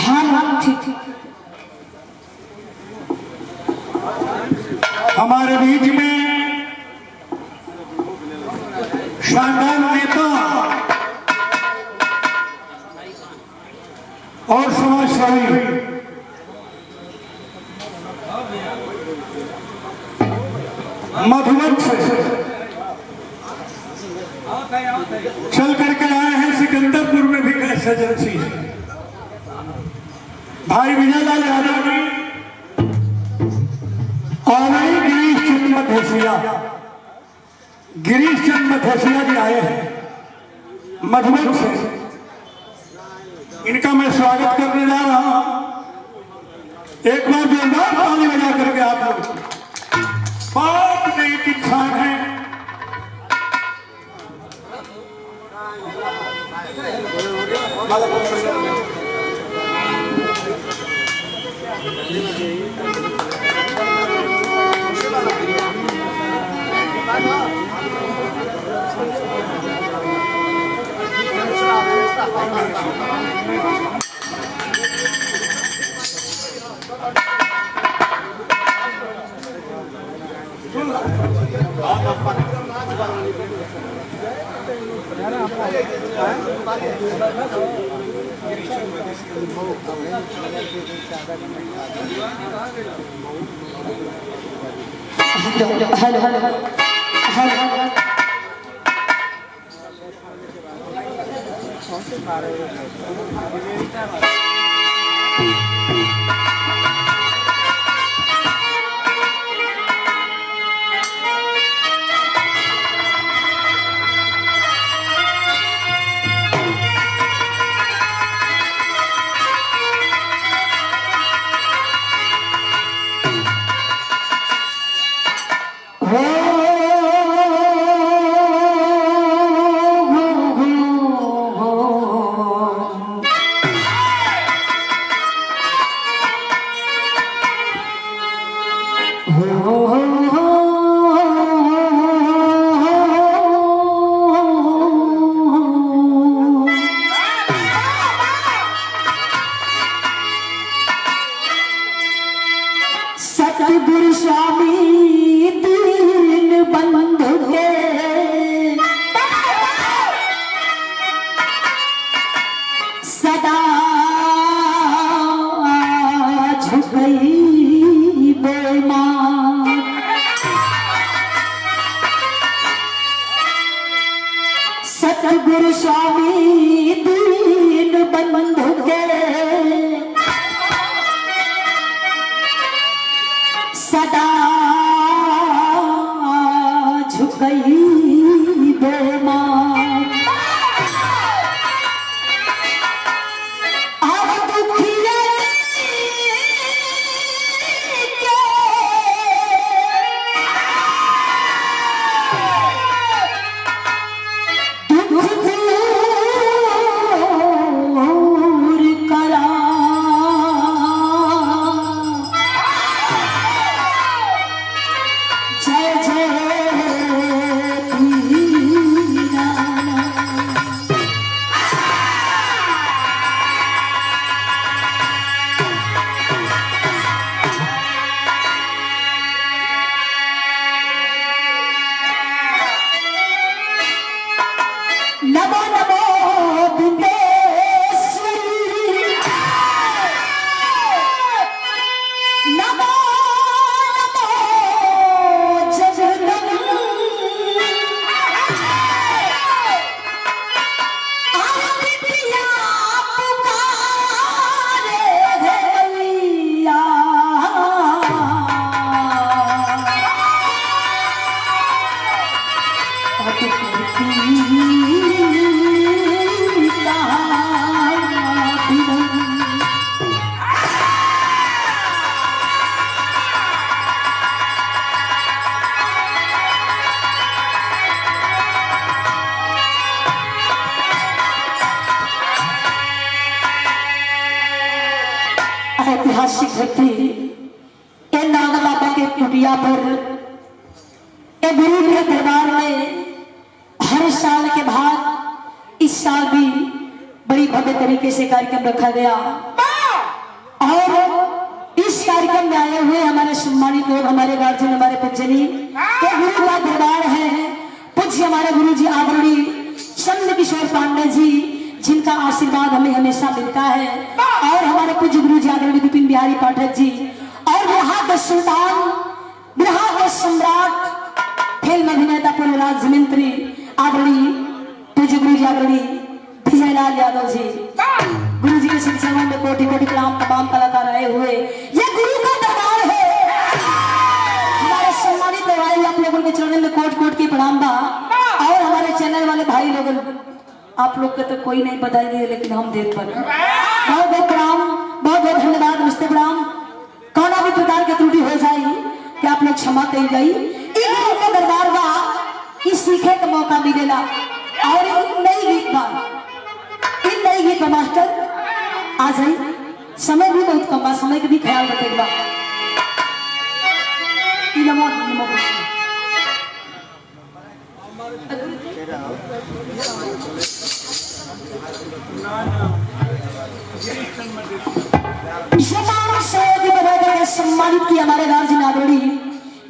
हाँ ठीक। हमारे बीच में शानदार नेता और समाजसेवी मधुबन से चल करके आए हैं। सिकंदरपुर में भी गैस एजेंसी है। भाई विजयलाल यादव जी और गिरीश चंद्र मधेसिया, गिरीश चंद्र मधेसिया जी आए हैं मधुबन से। इनका मैं स्वागत करने जा रहा हूं। एक बार जोरदार ताली बजा करके आप लोग। बहुत नेक इंसान है। हेलो हेलो हेलो सतगुरु स्वामी दीन बंधु के सदा झुकई बेईमान। सतगुरु स्वामी दीन बंधु के सदा झुकई बेईमान। नमो नमो बिंदेश्वरी, नमो नमो जगदम्बे। आदि पिया पुकारे है मैया। ऐतिहासिक घटना ए नाग बाबा के कुटिया पर ए गुरु के दरबार में हर साल के बाद इस साल भी बड़ी भव्य तरीके से कार्यक्रम रखा गया। इस कार्यक्रम में आए हुए हमारे सम्मानित लोग, हमारे गार्जियन, हमारे पूजनी, ये गुरु का दरबार है। पूज्य हमारे गुरु जी आदरणीय चंद्र किशोर पांडे जी, जिनका आशीर्वाद हमें हमेशा मिलता है, और हमारे पूज्य गुरु जी आदरणीय विपिन बिहारी पाठक जी, और बिहार के सुल्तान, बिहार के सम्राट, फिल्म अभिनेता, पूर्व राज्य मंत्री आदरणीय पूज्य गुरु जी आदरणीय विजय लाल यादव जी, गुरु जी के शिक्षा में कोटि कोटि प्रणाम। तमाम कलाकार आए हुए, ये गुरु का दरबार है। हमारे सम्मानित भाई, आप लोगों के चरणों में कोट कोट की प्रणाम बा। और हमारे चैनल वाले भाई लोग, आप लोग का तो कोई नहीं बताई नहीं, लेकिन हम देख पर बहुत बहुत प्रणाम, बहुत बहुत धन्यवाद, नमस्ते प्रणाम। कौन भी प्रकार की त्रुटि हो जाए कि आप लोग क्षमा कही गई। इन गुरु का दरबार बा, इस सीखे का मौका मिलेला। और नई गीत बा, इन नई गीत बा मास्टर आ जाए। समय भी बहुत कम बा, समय का भी ख्याल रखेगा। सम्मानित किया हमारे गार्जियन आदरणीय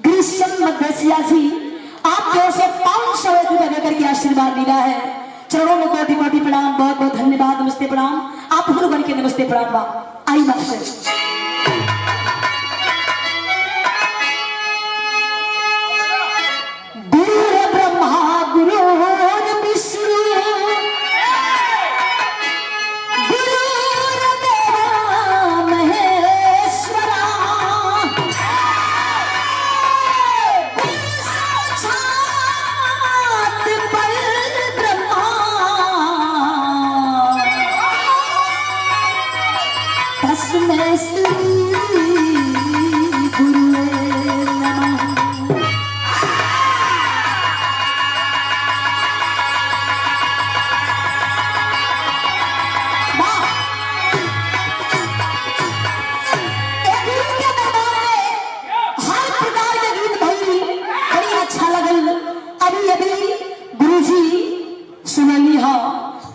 ग्रीष्म मध्यसिया जी, आप जो से 500 रुपये के आशीर्वाद मिला है। चरणों में कोटि कोटि प्रणाम, बहुत बहुत धन्यवाद, नमस्ते प्रणाम। आप गुरु बन के नमस्ते प्रणाम बा। आई बात है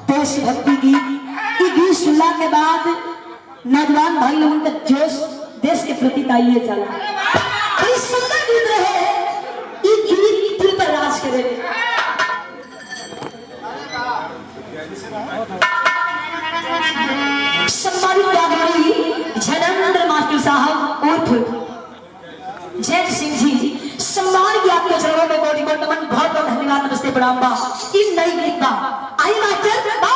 देशभक्ति गीत सुनला के बाद नौजवान भाई लोगों का जोश देश के प्रति ताइए चला। बड़ी सुंदर गीत रहे, ये गीत दिल पर राज करे। सम्मानित आदरणीय जनेंद्र मास्टर साहब उर्फ जैन सिंह जी, सम्मान की आपके चरणों में कोटि कोटि नमन, बहुत बहुत धन्यवाद, नमस्ते प्रणाम बा। इन नई गीत बा, आई मास्टर बा।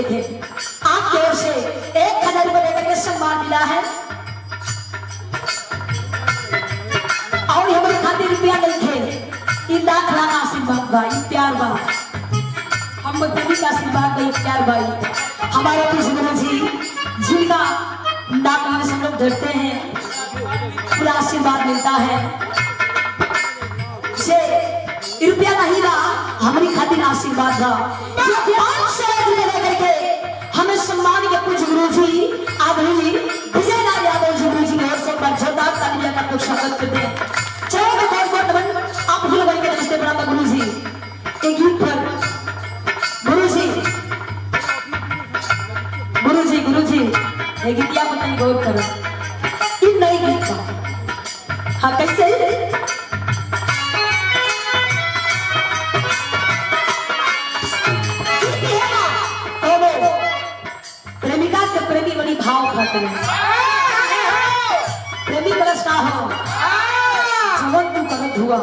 थे आपकी ओर से 1000 रुपए लेकर के सम्मान मिला है। और हमारे खाते रुपया नहीं थे, 1 लाख लाख आशीर्वाद भाई, प्यार भाई, हम देवी का आशीर्वाद भाई, प्यार भाई। हमारे गुरु जी जिनका नाक में सब लोग धरते हैं, पूरा आशीर्वाद मिलता है। से रुपया नहीं रहा, हमारी खातिर आशीर्वाद रहा। 500 रुपये लेकर के हमें सम्मान के कुछ गुरु जी आदरणीय विजय लाल यादव जी, गुरु जी की ओर से जोरदार तालियां का कुछ स्वागत करते हैं। चलो मैं बहुत बहुत नमन, आप भूल गए नमस्ते प्रणाम गुरु जी। एक गीत पर गुरु जी, गुरु जी, गुरु जी एक गीतिया को तनी गौर करो। इन नई गीत का हाँ कैसे प्रेमिका के प्रेमी बड़ी भाव खाते हैं। प्रेमी कलश का हो जीवन तू गलत हुआ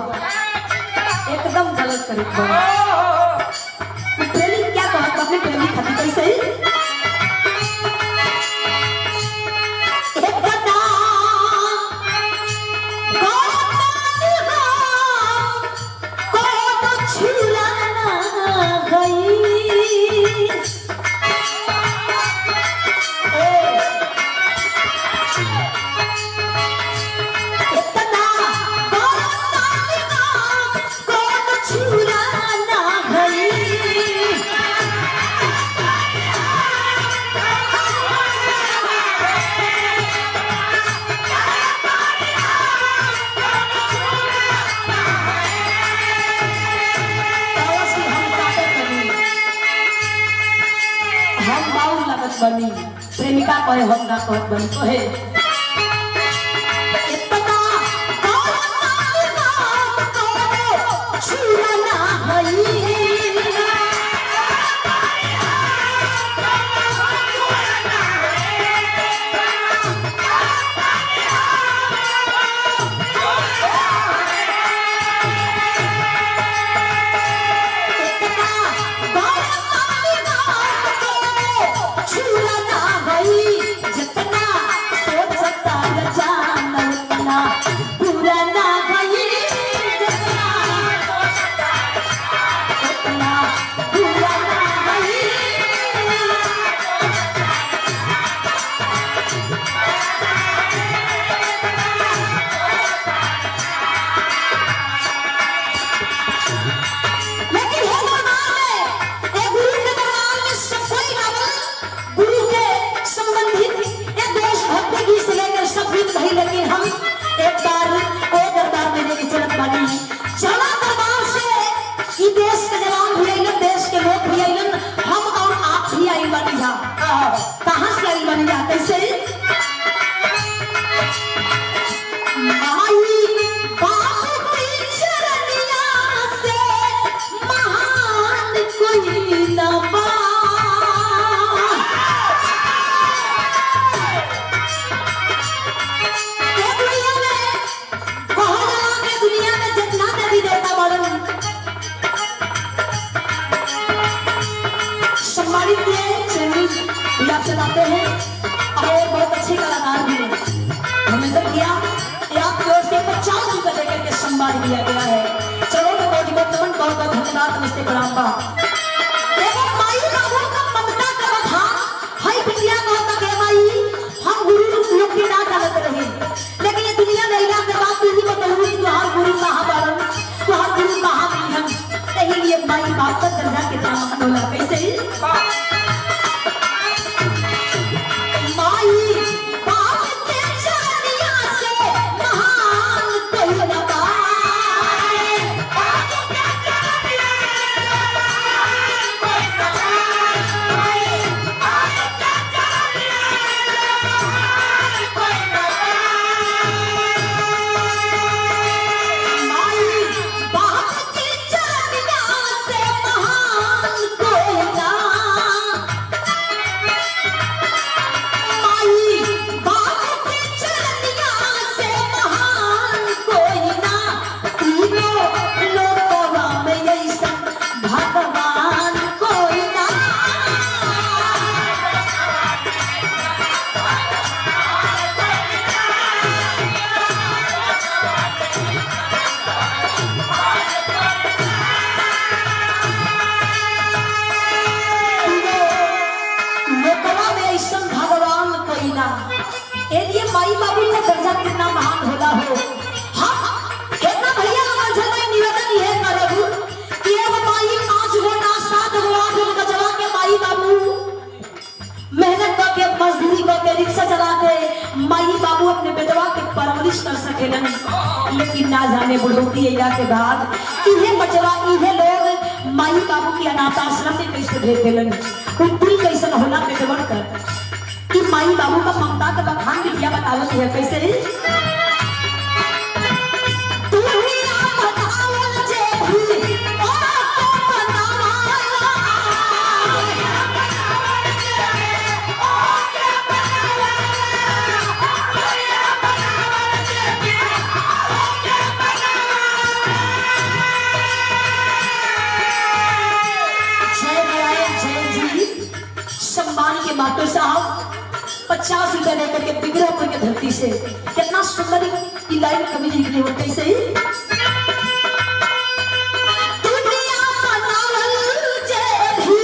एकदम गलत करीब हुआ प्रेमी क्या कहत अपने प्रेमी खातिर कैसे बनी प्रेमिका कहे हम ना कहत बनी कहे इतना छुरा ना हई चलाते हैं और बहुत अच्छे कलाकार भी हैं हमें तो किया आपकी ओर से 50 रुपए देकर के सम्मान दिया गया है चलो तो बहुत बहुत धन्यवाद नमस्ते प्रणाम बा देखो माई बाबू का ममता का बखान हाय बिटिया कहता के माई हम गुरु लोग की ना गलत रहे लेकिन ये दुनिया में इलाज के बाद तुझी को कहूं कि तुहार गुरु कहां बारन तुहार गुरु कहां मिली हम यही लिए माई बाप का दर्जा कितना महान होला कैसे माई बाबू का दर्जा कितना महान होला हो हम कितना भैया हमार घर में निवेदन ये करबू कि एगो माई 5 गो ना 7 गो 8 गो गजवा के माई बाबू मेहनत करके मजदूरी करके रिक्शा चला के माई बाबू अपने बेटवा के परवरिश कर सकेलन लेकिन ना जाने बुढ़ोती अइला के बाद इहे बचवा इहे लोग माई बाबू की अनाथ आश्रम में कैसे भेज देलन कोई दिल कैसन होला बेटवन कर कि माई बाबू का ममता का बखान भी किया बतावत है कैसे रुपया लेकर के बिगड़ापुर के धरती से कितना सुंदर ये लाइन कवि जी लिखले हो कैसे ही दुनिया बनावल जे भी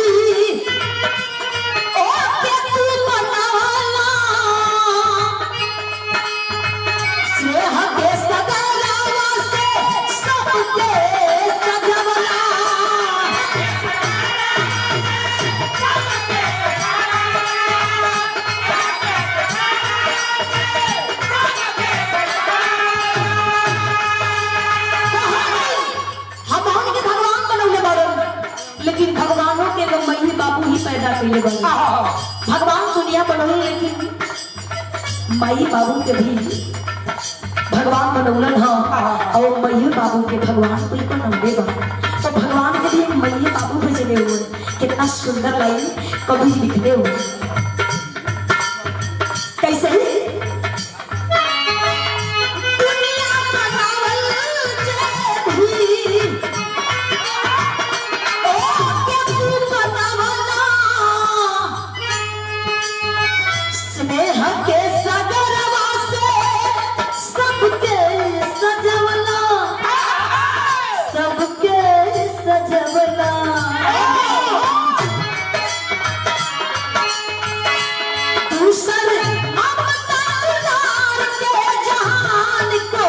ओ के तू बनावला स्नेह के सगरावा से सबके सजवला लेकिन भगवानों के वो मई बाबू ही पैदा कैले बने भगवान दुनिया बनौले लेकिन मई बाबू के भी भगवान बनौलन हाँ और मई बाबू के भगवान कोई को नंबे बा तो भगवान के लिए मई बाबू भेजले हुए कितना सुंदर लाइन कभी लिखले हुए कैसे दुनिया बनावल जे भी स्नेह के सगरवा से सबके सजवला सबके सजवला दूसर ममता दुलार के जहान को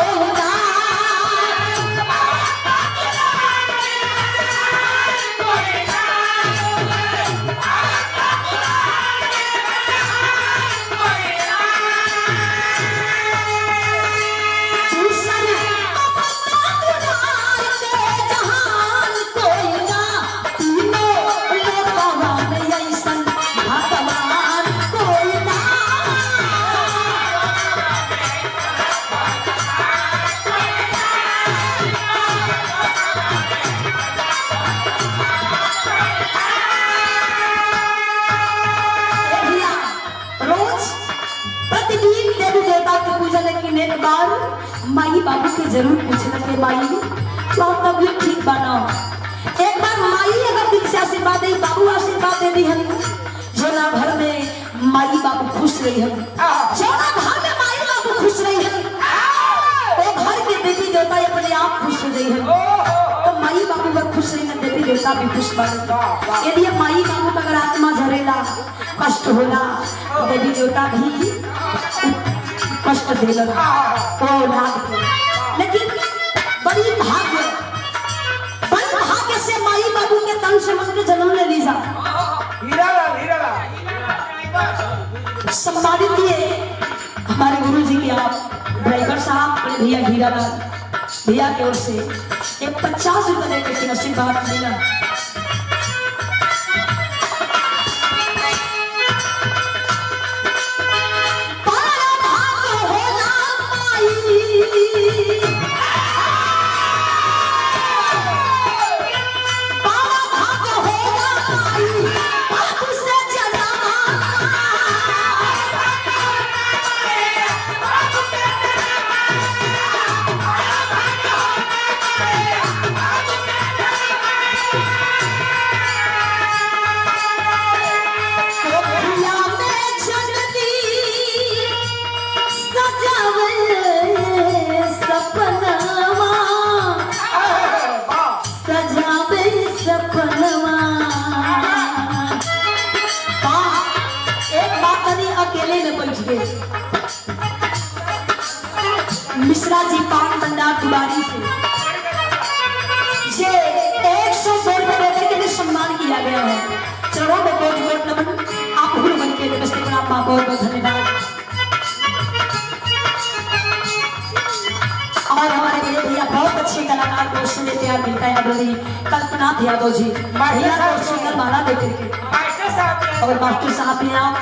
एक बार माई बाबू के जरूर पूछना के माई तो तबीयत ठीक बना एक बार माई अगर दिल से आशीर्वाद दे बाबू आशीर्वाद दे दी हम जो ना घर में माई बाबू खुश रही हम जो ना घर में माई बाबू खुश रही हम वो घर के देवी देवता अपने आप खुश हो गई है तो माई बाबू अगर खुश रही ना देवी देवता भी खुश बने यदि माई बाबू का अगर आत्मा झरेला कष्ट होला देवी देवता भी कष्ट देलन तो औलाद लेकिन बड़ी भाग्य से माई बाबू के तन से मन के जन्म ले लीजा सम्मानित किए हमारे गुरु जी के आप ड्राइवर साहब अपने भैया हीरालाल भैया की ओर से एक 50 रुपए देकर के आशीर्वाद मिला मिश्रा जी पान भंडार तिवारी से ये 102 रुपए देकर के सम्मान किया गया है चरणों में कोट कोट नमन आप गुरु बन के नमस्ते प्रणाम बहुत बहुत धन्यवाद और हमारे मेरे भैया बहुत अच्छे कलाकार को उससे प्यार मिलता है अभी कल्पना यादव जी भैया को सुंदर माला देकर के और मास्टर साहब ने आप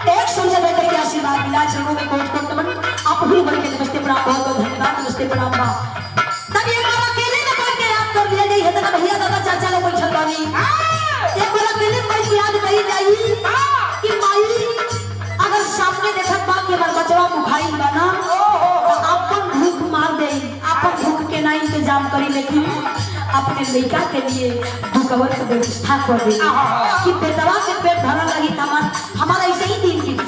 एक सुंदर लेकर के आशीर्वाद मिला चरणों में कोट कोट नमन आप गुरु बन के नमस्ते प्रणाम बहुत बहुत धन्यवाद नमस्ते प्रणाम तब ये बाबा अकेले में बैठ के याद कर दिया गई है तो भैया दादा चाचा लोग बैठल बानी एक बार अकेले बैठ के याद करी जाई कि माई अगर सामने देखत बा के बार बचवा मुखाई बना तो अपन भूख मार दे अपन भूख के ना इंतजाम करी लेकिन अपने लड़का के लिए दुकवर की व्यवस्था कर दे कि पेटवा के पेट भरा लगी हमारा ऐसे ही दिन की